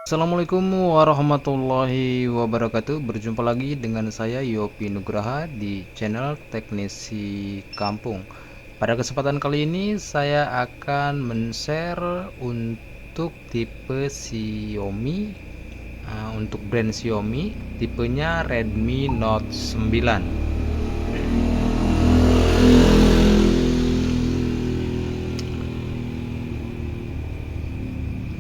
Assalamualaikum warahmatullahi wabarakatuh. Berjumpa lagi dengan saya Yopi Nugraha di channel Teknisi Kampung. Pada kesempatan kali ini saya akan men-share untuk tipe Xiaomi, untuk brand Xiaomi, tipenya Redmi Note 9.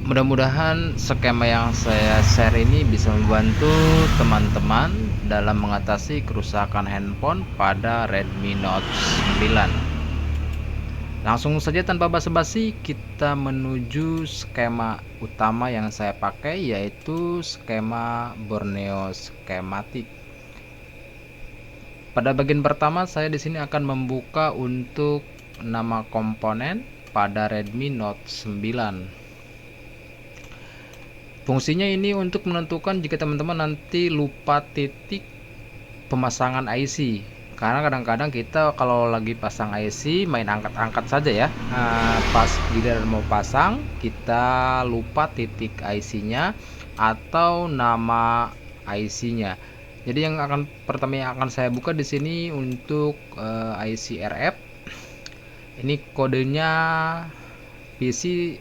Mudah-mudahan skema yang saya share ini bisa membantu teman-teman dalam mengatasi kerusakan handphone pada Redmi Note 9. Langsung saja tanpa basa-basi kita menuju skema utama yang saya pakai, yaitu skema Borneo Schematic. Pada bagian pertama saya di sini akan membuka untuk nama komponen pada Redmi Note 9. Fungsinya ini untuk menentukan jika teman-teman nanti lupa titik pemasangan IC, karena kadang-kadang kita kalau lagi pasang IC main angkat-angkat saja ya, pas giliran mau pasang kita lupa titik IC-nya atau nama IC-nya. Jadi pertama yang akan saya buka di sini untuk IC RF. Ini kodenya PC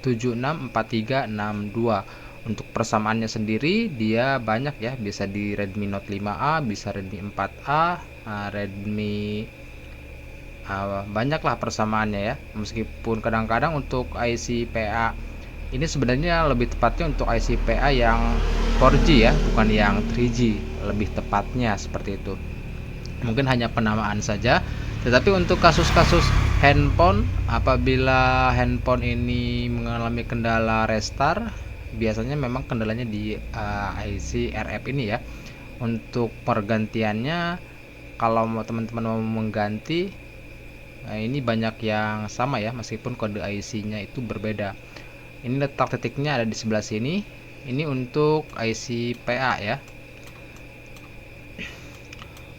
764362. Untuk persamaannya sendiri dia banyak ya, bisa di Redmi Note 5A, bisa Redmi 4A, Redmi banyaklah persamaannya ya. Meskipun kadang-kadang untuk IC PA ini sebenarnya lebih tepatnya untuk IC PA yang 4G ya, bukan yang 3G, lebih tepatnya seperti itu. Mungkin hanya penamaan saja. Tetapi untuk kasus-kasus handphone, apabila handphone ini mengalami kendala restart, biasanya memang kendalanya di IC RF ini ya. Untuk pergantiannya, kalau teman-teman mau mengganti, ini banyak yang sama ya, meskipun kode IC-nya itu berbeda. Ini letak titiknya ada di sebelah sini. Ini untuk IC PA ya.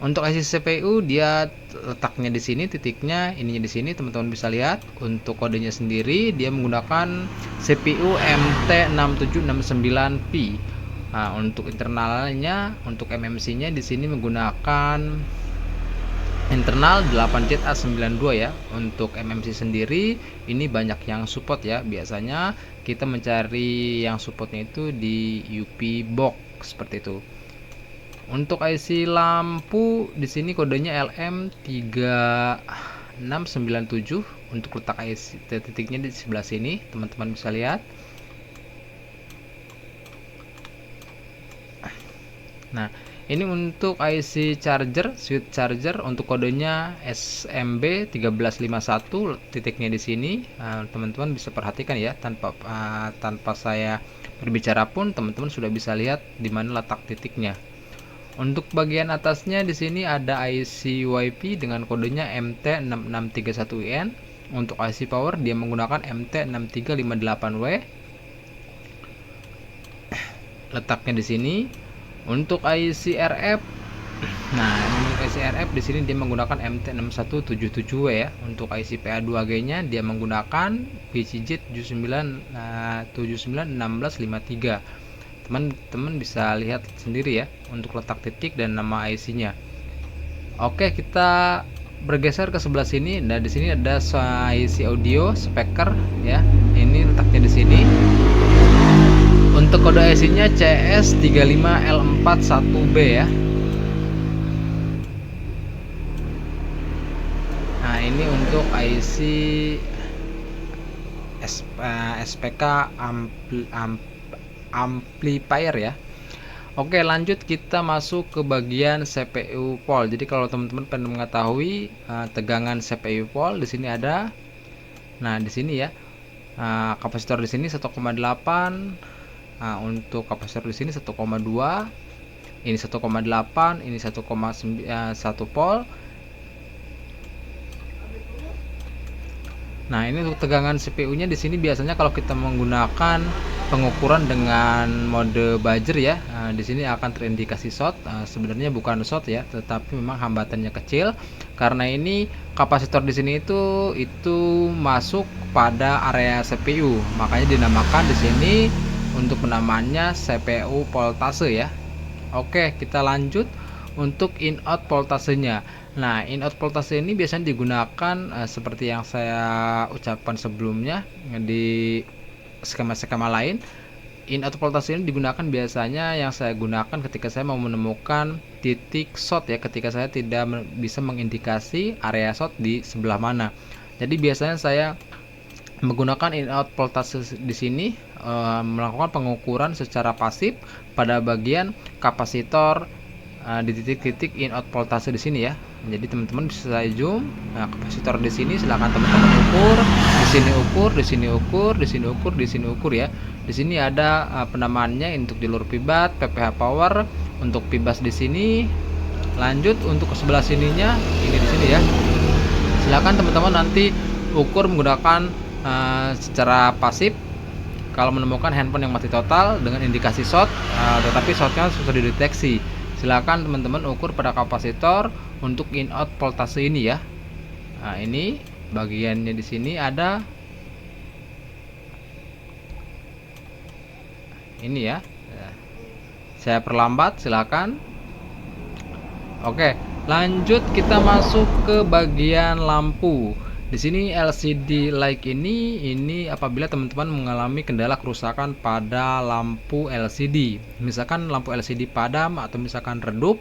Untuk IC CPU dia letaknya di sini, titiknya ininya di sini, teman-teman bisa lihat. Untuk kodenya sendiri dia menggunakan CPU MT6769P. Nah, untuk internalnya, untuk MMC-nya di sini menggunakan internal 8ZA92 ya. Untuk MMC sendiri ini banyak yang support ya. Biasanya kita mencari yang supportnya itu di UP box seperti itu. Untuk IC lampu di sini kodenya LM3697. Untuk letak IC titiknya di sebelah sini, teman-teman bisa lihat. Nah, ini untuk IC charger, switch charger, untuk kodenya SMB1351, titiknya di sini. Teman-teman bisa perhatikan ya, tanpa saya berbicara pun teman-teman sudah bisa lihat di mana letak titiknya. Untuk bagian atasnya di sini ada IC WiFi dengan kodenya MT6631IN. Untuk IC power dia menggunakan MT6358W. Letaknya di sini. Untuk IC RF, nah untuk IC RF di sini dia menggunakan MT6177W ya. Untuk IC PA2G-nya dia menggunakan PCJ 791653. Teman-teman bisa lihat sendiri ya untuk letak titik dan nama IC-nya. Oke, kita bergeser ke sebelah sini. Nah, di sini ada IC audio speaker ya. Ini letaknya di sini. Untuk kode IC-nya CS35L41B ya. Nah, ini untuk IC SPK amplifier ya. Oke, lanjut kita masuk ke bagian CPU pol. Jadi kalau teman-teman pengen mengetahui tegangan CPU pol, di sini ada. Nah, di sini ya. Kapasitor di sini 1,8. Untuk kapasitor di sini 1,2. Ini 1,8, ini 1,1 volt. Nah, ini untuk tegangan CPU-nya di sini biasanya kalau kita menggunakan pengukuran dengan mode buzzer ya, di sini akan terindikasi short. Sebenarnya bukan short ya, tetapi memang hambatannya kecil karena ini kapasitor di sini itu masuk pada area CPU, makanya dinamakan di sini untuk penamaannya CPU voltase ya. Oke, kita lanjut untuk in out voltasenya. Nah, in out voltase ini biasanya digunakan seperti yang saya ucapkan sebelumnya di skema-skema lain. In out voltase ini digunakan biasanya yang saya gunakan ketika saya mau menemukan titik short ya, ketika saya tidak bisa mengindikasi area short di sebelah mana. Jadi biasanya saya menggunakan in out voltase di sini melakukan pengukuran secara pasif pada bagian kapasitor di titik-titik in out voltase di sini ya. Jadi teman-teman bisa saya zoom. Nah, kapasitor di sini silahkan teman-teman ukur, di sini ukur, di sini ukur, di sini ukur, di sini ukur ya. Di sini ada penamaannya untuk jalur pibat, PPH power, untuk pibas di sini. Lanjut untuk ke sebelah sininya, ini di sini ya. Silahkan teman-teman nanti ukur menggunakan secara pasif. Kalau menemukan handphone yang mati total dengan indikasi short, tetapi shortnya susah dideteksi, silakan teman-teman ukur pada kapasitor untuk in out voltase ini ya. Nah, ini bagiannya di sini ada ini ya. Saya perlambat, silakan. Oke, lanjut kita masuk ke bagian lampu. Di sini LCD light ini apabila teman-teman mengalami kendala kerusakan pada lampu LCD. Misalkan lampu LCD padam atau misalkan redup,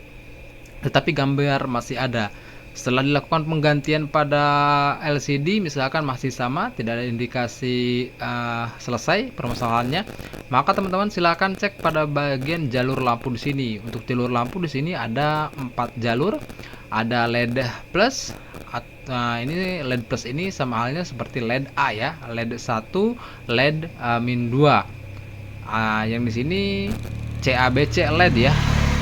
tetapi gambar masih ada. Setelah dilakukan penggantian pada LCD misalkan masih sama, tidak ada indikasi selesai permasalahannya, maka teman-teman silahkan cek pada bagian jalur lampu di sini. Untuk jalur lampu di sini ada 4 jalur. Ada LED plus. Ini LED plus ini sama halnya seperti LED A ya, LED 1, LED min 2. Yang di sini CABC LED ya,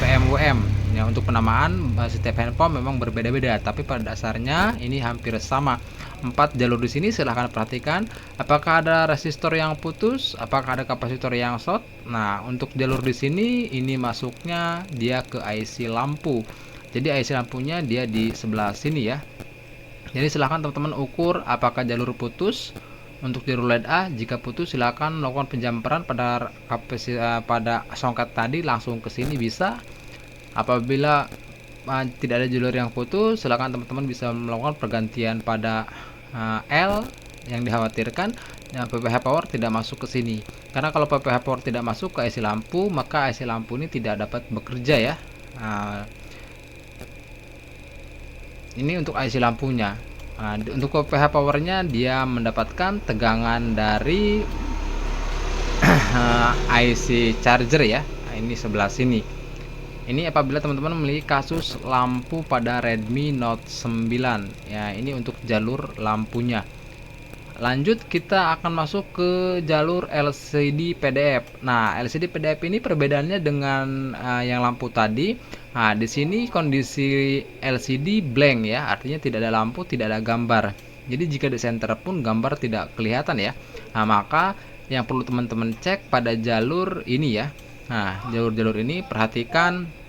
PMWM. Ya, untuk penamaan setiap handphone memang berbeda-beda, tapi pada dasarnya ini hampir sama. 4 jalur di sini silahkan perhatikan apakah ada resistor yang putus, apakah ada kapasitor yang short. Nah, untuk jalur di sini ini masuknya dia ke IC lampu. Jadi IC lampunya dia di sebelah sini ya. Jadi silahkan teman-teman ukur apakah jalur putus. Untuk jalur LED A, jika putus silahkan melakukan penjamperan pada songket tadi langsung ke sini bisa. Apabila tidak ada jalur yang putus, silakan teman-teman bisa melakukan pergantian pada L yang dikhawatirkan PPH power tidak masuk ke sini. Karena kalau PPH power tidak masuk ke IC lampu, maka IC lampu ini tidak dapat bekerja ya. Ini untuk IC lampunya. Untuk PPH powernya dia mendapatkan tegangan dari IC charger ya. Ini sebelah sini. Ini apabila teman-teman memiliki kasus lampu pada Redmi Note 9 ya, ini untuk jalur lampunya. Lanjut kita akan masuk ke jalur LCD PDF. Nah, LCD PDF ini perbedaannya dengan yang lampu tadi. Nah, di sini kondisi LCD blank ya, artinya tidak ada lampu, tidak ada gambar. Jadi jika di center pun gambar tidak kelihatan ya. Nah, maka yang perlu teman-teman cek pada jalur ini ya. Nah, jalur-jalur ini perhatikan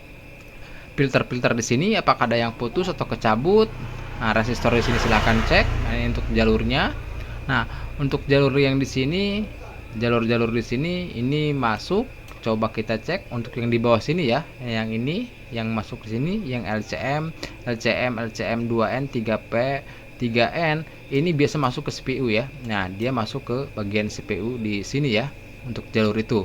filter-filter di sini apakah ada yang putus atau kecabut. Nah, resistor di sini silahkan cek. Nah, ini untuk jalurnya. Nah, untuk jalur yang di sini, jalur-jalur di sini ini masuk. Coba kita cek untuk yang di bawah sini ya. Yang ini yang masuk ke sini, yang LCM, LCM 2N, 3P, 3N, ini biasa masuk ke CPU ya. Nah, dia masuk ke bagian CPU di sini ya untuk jalur itu.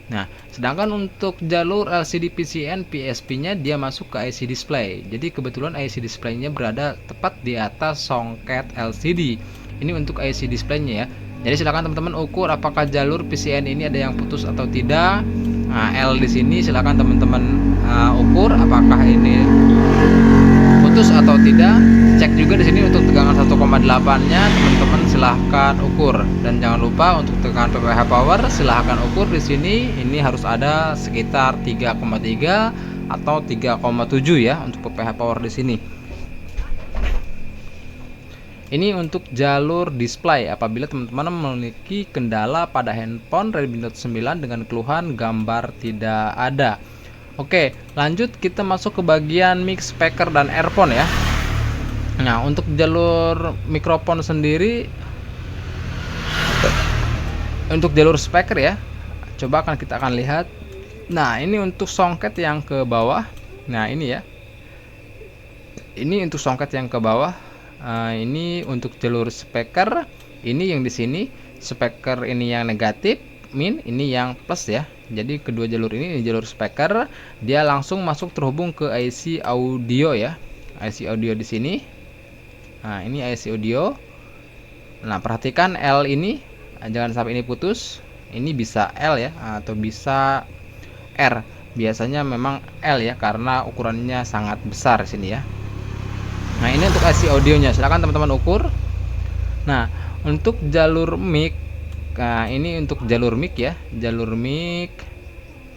Nah, sedangkan untuk jalur LCD PCN PSP-nya dia masuk ke IC display. Jadi kebetulan IC display-nya berada tepat di atas songket LCD. Ini untuk IC display-nya ya. Jadi silakan teman-teman ukur apakah jalur PCN ini ada yang putus atau tidak. Nah, L di sini silakan teman-teman ukur apakah ini putus atau tidak. Cek juga di sini untuk tegangan 1,8-nya teman-teman silahkan ukur, dan jangan lupa untuk tegangan PPH power silahkan ukur di sini. Ini harus ada sekitar 3,3 atau 3,7 ya untuk PPH power di sini. Ini untuk jalur display apabila teman-teman memiliki kendala pada handphone Redmi Note 9 dengan keluhan gambar tidak ada. Oke, lanjut kita masuk ke bagian mic, speaker, dan earphone ya. Nah, untuk jalur mikrofon sendiri, untuk jalur speaker ya, coba kita akan lihat. Nah, ini untuk songket yang ke bawah. Nah, ini ya. Ini untuk songket yang ke bawah. Ini untuk jalur speaker. Ini yang di sini speaker, ini yang negatif, min, ini yang plus ya. Jadi kedua jalur ini jalur speaker, dia langsung masuk terhubung ke IC audio ya. IC audio di sini. Nah, ini IC audio. Nah, perhatikan L ini, jangan sampai ini putus. Ini bisa L ya, atau bisa R. Biasanya memang L ya, karena ukurannya sangat besar sini ya. Nah, ini untuk IC audionya, silahkan teman-teman ukur. Nah, untuk jalur mic, nah ini untuk jalur mic ya, jalur mic.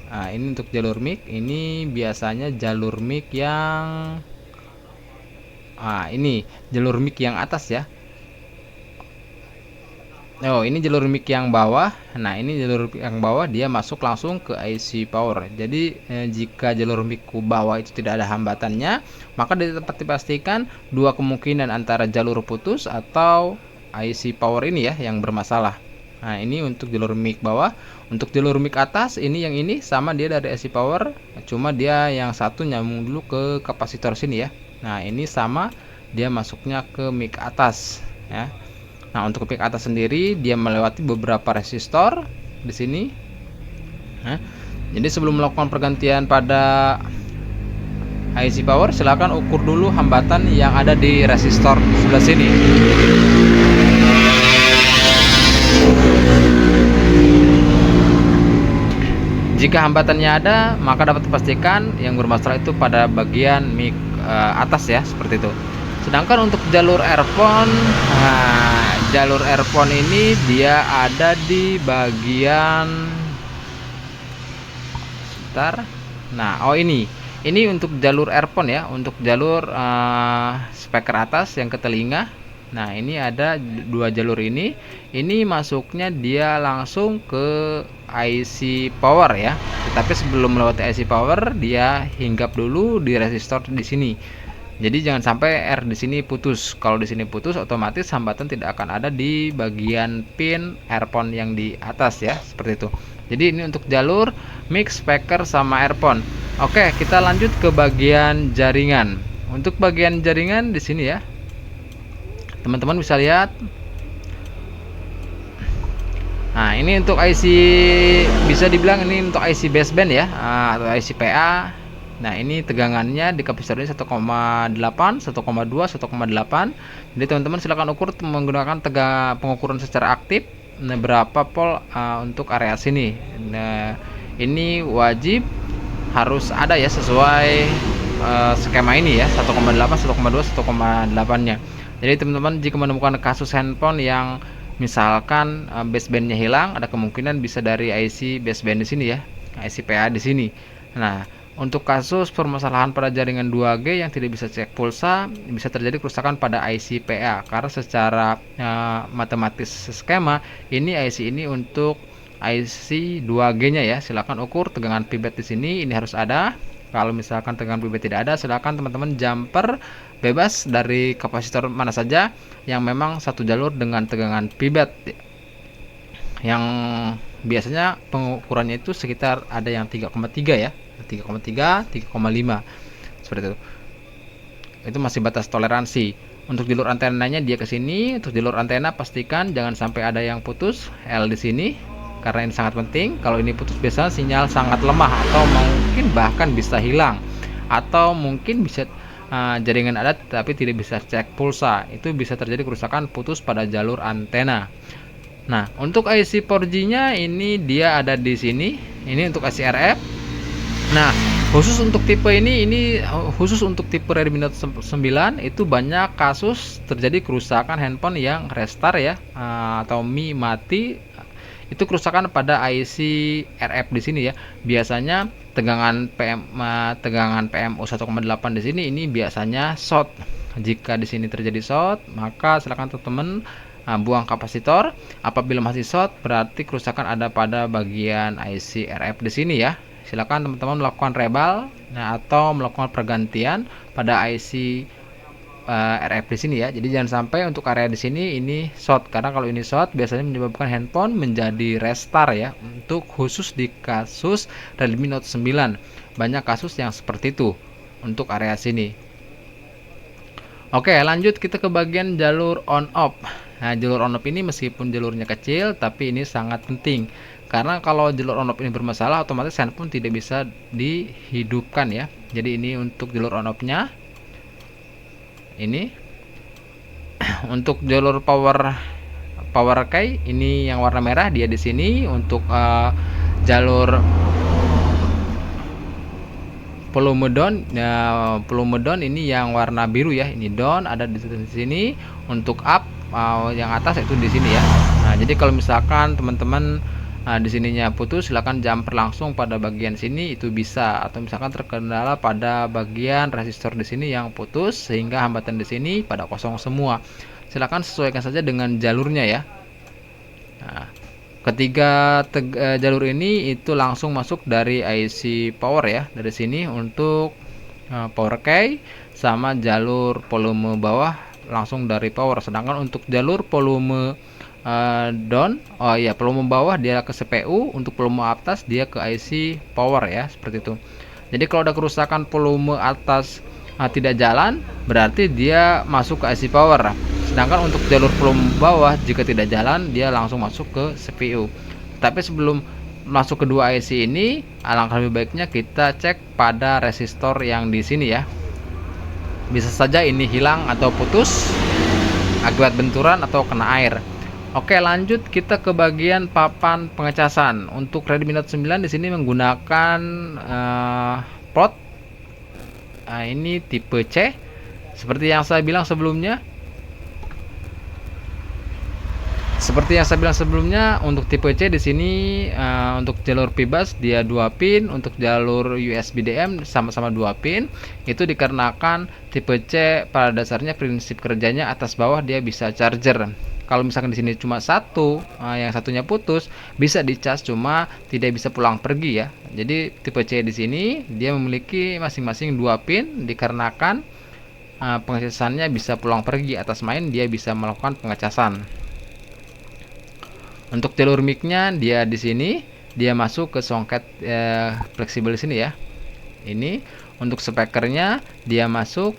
Nah, ini untuk jalur mic, ini biasanya jalur mic yang ini jalur mic yang atas ya. Oh, ini jalur mic yang bawah. Nah, ini jalur mic yang bawah, dia masuk langsung ke IC power. Jadi jika jalur mic ke bawah itu tidak ada hambatannya, maka dapat dipastikan dua kemungkinan antara jalur putus atau IC power ini ya yang bermasalah. Nah, ini untuk jalur mic bawah. Untuk jalur mic atas, ini yang ini sama, dia dari IC power, cuma dia yang satu nyambung dulu ke kapasitor sini ya. Nah, ini sama, dia masuknya ke mic atas ya. Nah, untuk mic atas sendiri dia melewati beberapa resistor di sini. Nah, jadi sebelum melakukan pergantian pada IC power, silahkan ukur dulu hambatan yang ada di resistor sebelah sini. Jika hambatannya ada, maka dapat dipastikan yang bermasalah itu pada bagian mic atas ya, seperti itu. Sedangkan untuk jalur earphone, jalur earphone ini dia ada di bagian sebentar. Nah, ini untuk jalur earphone ya, untuk jalur speaker atas yang ke telinga. Nah, ini ada dua jalur ini. Ini masuknya dia langsung ke IC power ya. Tetapi sebelum melewati IC power, dia hinggap dulu di resistor di sini. Jadi jangan sampai R di sini putus. Kalau di sini putus, otomatis hambatan tidak akan ada di bagian pin earphone yang di atas ya, seperti itu. Jadi ini untuk jalur mic, speaker, sama earphone. Oke, kita lanjut ke bagian jaringan. Untuk bagian jaringan di sini ya, teman-teman bisa lihat. Nah, ini untuk IC, bisa dibilang ini untuk IC baseband ya, atau IC PA. Nah, ini tegangannya di kapasitor ini 1,8, 1,2, 1,8. Jadi teman-teman silakan ukur menggunakan pengukuran secara aktif. Nah, berapa volt untuk area sini. Nah, ini wajib harus ada ya, sesuai skema ini ya, 1,8, 1,2, 1,8-nya. Jadi teman-teman jika menemukan kasus handphone yang misalkan basebandnya hilang, ada kemungkinan bisa dari IC baseband di sini ya, IC PA di sini. Nah, untuk kasus permasalahan pada jaringan 2G yang tidak bisa cek pulsa, bisa terjadi kerusakan pada IC PA karena secara matematis skema ini IC ini untuk IC 2G-nya ya. Silakan ukur tegangan pibet di sini, ini harus ada. Kalau misalkan tegangan pibet tidak ada, silakan teman-teman jumper bebas dari kapasitor mana saja yang memang satu jalur dengan tegangan pibet. Yang biasanya pengukurannya itu sekitar ada yang 3,3 ya. 3,3, 3,5 seperti itu. Itu masih batas toleransi. Untuk jalur antenanya dia ke sini. Untuk jalur antena pastikan jangan sampai ada yang putus L di sini karena ini sangat penting. Kalau ini putus biasanya sinyal sangat lemah atau mungkin bahkan bisa hilang, atau mungkin bisa jaringan ada tapi tidak bisa cek pulsa. Itu bisa terjadi kerusakan putus pada jalur antena. Nah, untuk IC 4G-nya ini dia ada di sini. Ini untuk IC RF. Nah, khusus untuk tipe ini khusus untuk tipe Redmi Note 9 itu banyak kasus terjadi kerusakan handphone yang restart ya, atau Mi mati. Itu kerusakan pada IC RF di sini ya. Biasanya tegangan PMU 1,8 di sini ini biasanya short. Jika di sini terjadi short, maka silakan teman-teman buang kapasitor. Apabila masih short, berarti kerusakan ada pada bagian IC RF di sini ya. Silakan teman-teman melakukan rebal atau melakukan pergantian pada IC RF di sini ya. Jadi jangan sampai untuk area di sini ini short, karena kalau ini short biasanya menyebabkan handphone menjadi restart ya. Untuk khusus di kasus Redmi Note 9 banyak kasus yang seperti itu untuk area sini. Oke, lanjut kita ke bagian jalur on off. Nah, jalur on off ini meskipun jalurnya kecil, tapi ini sangat penting. Karena kalau jalur on off ini bermasalah, otomatis handphone tidak bisa dihidupkan ya. Jadi ini untuk jalur on off-nya. Ini untuk jalur power key ini yang warna merah dia di sini. Untuk jalur volume down ini yang warna biru ya, ini down ada di sini. Untuk up yang atas itu di sini ya. Nah, jadi kalau misalkan teman-teman di sininya putus, silakan jumper langsung pada bagian sini itu bisa, atau misalkan terkendala pada bagian resistor di sini yang putus sehingga hambatan di sini pada kosong semua. Silakan sesuaikan saja dengan jalurnya ya. Nah, ketiga jalur ini itu langsung masuk dari IC power ya, dari sini untuk power key, sama jalur volume bawah langsung dari power. Sedangkan untuk jalur volume down, volume bawah dia ke CPU, untuk volume atas dia ke IC power ya, seperti itu. Jadi kalau ada kerusakan volume atas tidak jalan, berarti dia masuk ke IC power. Sedangkan untuk jalur volume bawah jika tidak jalan, dia langsung masuk ke CPU. Tapi sebelum masuk kedua IC ini, alangkah lebih baiknya kita cek pada resistor yang di sini ya. Bisa saja ini hilang atau putus akibat benturan atau kena air. Oke, lanjut kita ke bagian papan pengecasan. Untuk Redmi Note 9 di sini menggunakan port ini tipe C. Seperti yang saya bilang sebelumnya. Untuk tipe C di sini untuk jalur PBus dia 2 pin, untuk jalur USB DM sama-sama 2 pin. Itu dikarenakan tipe C pada dasarnya prinsip kerjanya atas bawah dia bisa charger. Kalau misalkan di sini cuma satu, yang satunya putus, bisa dicas cuma tidak bisa pulang pergi ya. Jadi tipe C di sini dia memiliki masing-masing 2 pin dikarenakan pengecasannya bisa pulang pergi atas main, dia bisa melakukan pengecasan. Untuk jalur mic-nya dia di sini, dia masuk ke soket fleksibel di sini ya. Ini untuk speakernya dia masuk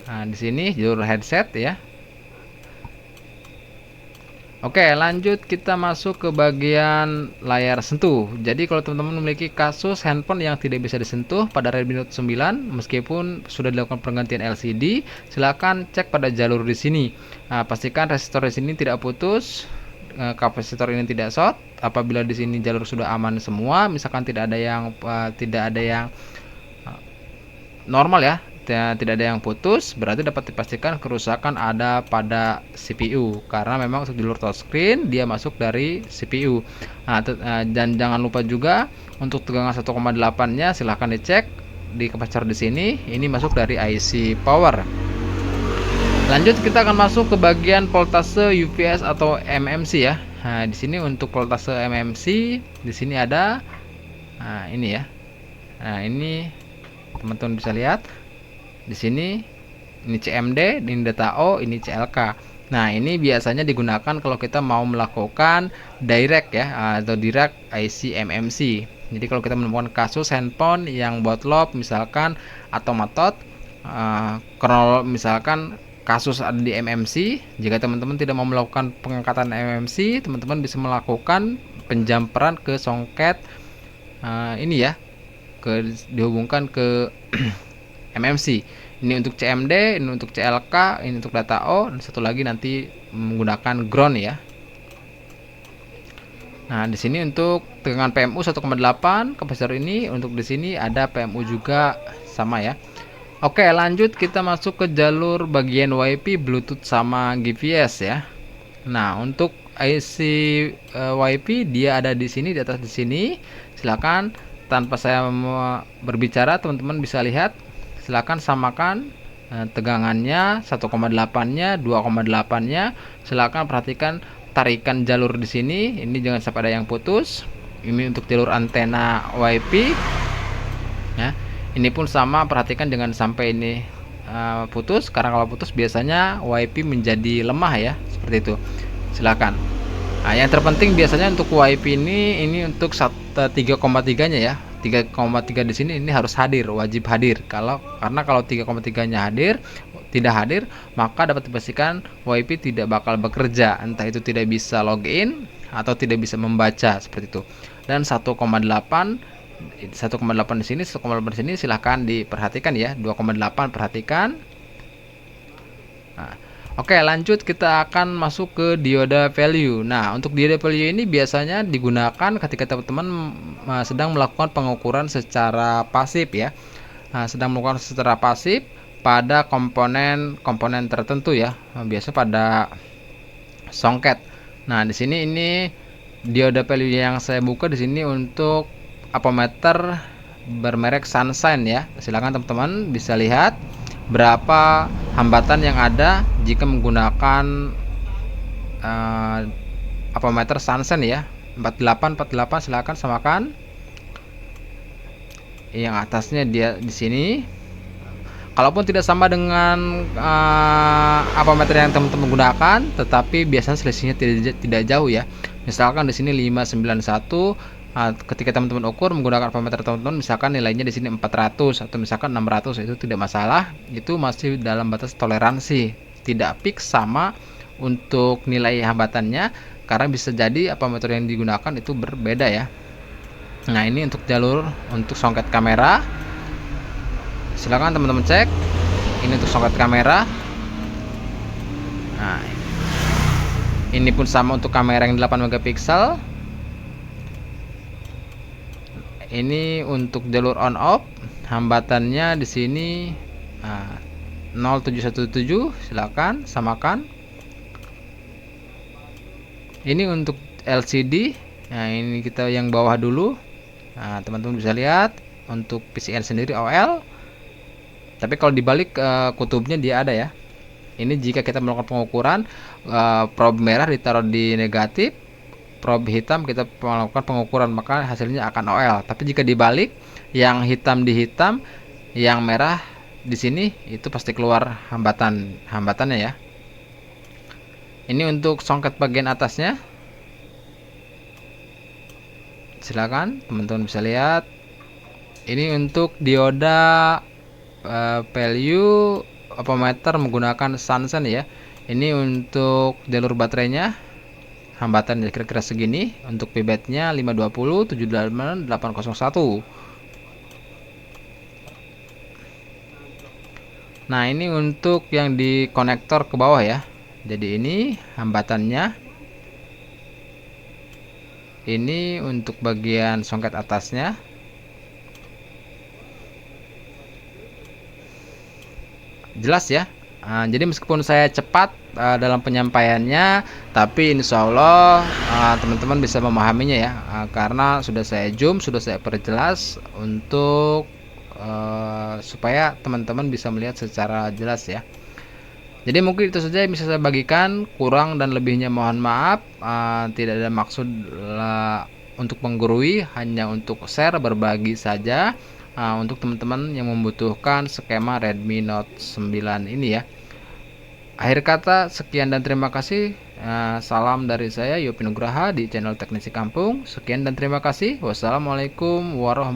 di sini jalur headset ya. Oke, lanjut kita masuk ke bagian layar sentuh. Jadi kalau teman-teman memiliki kasus handphone yang tidak bisa disentuh pada Redmi Note 9 meskipun sudah dilakukan penggantian LCD, silakan cek pada jalur di sini. Pastikan resistor di sini tidak putus, kapasitor ini tidak short. Apabila di sini jalur sudah aman semua, misalkan tidak ada yang normal ya, tidak ada yang putus, berarti dapat dipastikan kerusakan ada pada CPU, karena memang untuk jalur touchscreen dia masuk dari CPU. Dan jangan lupa juga untuk tegangan 1,8 nya silahkan dicek di kapasitor di sini, ini masuk dari IC power. Lanjut kita akan masuk ke bagian voltase UPS atau MMC ya. Nah, di sini untuk voltase MMC di sini ada ini ya. Nah, ini teman-teman bisa lihat di sini, ini CMD, ini data O, ini CLK. Nah, ini biasanya digunakan kalau kita mau melakukan direct ya, atau direct IC MMC. Jadi kalau kita menemukan kasus handphone yang bootloop misalkan atau matot, misalkan kasus ada di MMC, jika teman-teman tidak mau melakukan pengangkatan MMC, teman-teman bisa melakukan penjamperan ke soket ini ya, dihubungkan ke MMC. Ini untuk CMD, ini untuk CLK, ini untuk data O, dan satu lagi nanti menggunakan ground ya. Nah, di sini untuk tegangan PMU 1,8 kapasitor ini, untuk di sini ada PMU juga sama ya. Oke, lanjut kita masuk ke jalur bagian WiFi, Bluetooth sama GPS ya. Nah, untuk IC WiFi dia ada di sini, di atas di sini. Silakan tanpa saya berbicara teman-teman bisa lihat. Silakan samakan tegangannya 1,8 nya, 2,8 nya. Silakan perhatikan tarikan jalur di sini. Ini jangan sampai ada yang putus. Ini untuk jalur antena WiFi. Ya. Ini pun sama, perhatikan jangan sampai ini putus, karena kalau putus biasanya WiFi menjadi lemah ya, seperti itu. Silakan. Nah, yang terpenting biasanya untuk WiFi ini untuk 3,3 nya ya. 3,3 di sini ini harus hadir, wajib hadir. Karena kalau 3,3-nya tidak hadir, maka dapat dipastikan WiFi tidak bakal bekerja, entah itu tidak bisa login atau tidak bisa membaca, seperti itu. Dan 1,8 di sini, 1,8 di sini silahkan diperhatikan ya. 2,8 perhatikan. Nah, oke, lanjut kita akan masuk ke dioda value. Nah, untuk dioda value ini biasanya digunakan ketika teman-teman sedang melakukan pengukuran secara pasif ya. Nah, sedang melakukan secara pasif pada komponen tertentu ya. Biasanya pada songket. Nah, di sini ini dioda value yang saya buka di sini untuk ampermeter bermerek Sunshine ya. Silakan teman-teman bisa lihat berapa hambatan yang ada jika menggunakan ampermeter Sunshine ya. 48 silakan samakan. Yang atasnya dia di sini. Kalaupun tidak sama dengan ampermeter yang teman-teman gunakan, tetapi biasanya selisihnya tidak jauh ya. Misalkan di sini 591, ketika teman-teman ukur menggunakan ampermeter teman-teman, misalkan nilainya di sini 400 atau misalkan 600, itu tidak masalah, itu masih dalam batas toleransi, tidak fix sama untuk nilai hambatannya, karena bisa jadi ampermeter yang digunakan itu berbeda ya. Nah, ini untuk jalur untuk songket kamera. Silakan teman-teman cek. Ini untuk songket kamera. Nah, ini pun sama untuk kamera yang 8 megapiksel. Ini untuk jalur on off, hambatannya di sini 0717, silakan samakan. Ini untuk LCD. Nah, ini kita yang bawah dulu. Nah, teman-teman bisa lihat untuk PCN sendiri OL. Tapi kalau dibalik kutubnya dia ada ya. Ini jika kita melakukan pengukuran, probe merah ditaruh di negatif, probe hitam kita melakukan pengukuran, maka hasilnya akan OL. Tapi jika dibalik, yang hitam di hitam, yang merah di sini, itu pasti keluar hambatannya ya. Ini untuk songket bagian atasnya. Silakan teman-teman bisa lihat. Ini untuk dioda value ampermeter menggunakan Sunshine ya. Ini untuk jalur baterainya, hambatan kira-kira segini. Untuk pibetnya 520 78801. Nah, ini untuk yang di konektor ke bawah ya. Jadi ini hambatannya. Ini untuk bagian songket atasnya. Jelas ya. Jadi meskipun saya cepat dalam penyampaiannya, tapi insya Allah teman-teman bisa memahaminya ya, karena sudah saya zoom, sudah saya perjelas untuk supaya teman-teman bisa melihat secara jelas ya. Jadi mungkin itu saja yang bisa saya bagikan, kurang dan lebihnya mohon maaf. Tidak ada maksud untuk menggurui, hanya untuk share, berbagi saja. Untuk teman-teman yang membutuhkan skema Redmi Note 9 ini ya. Akhir kata, sekian dan terima kasih. Salam dari saya Yopi Nugraha di channel Teknisi Kampung. Sekian dan terima kasih. Wassalamualaikum warahmatullahi wabarakatuh.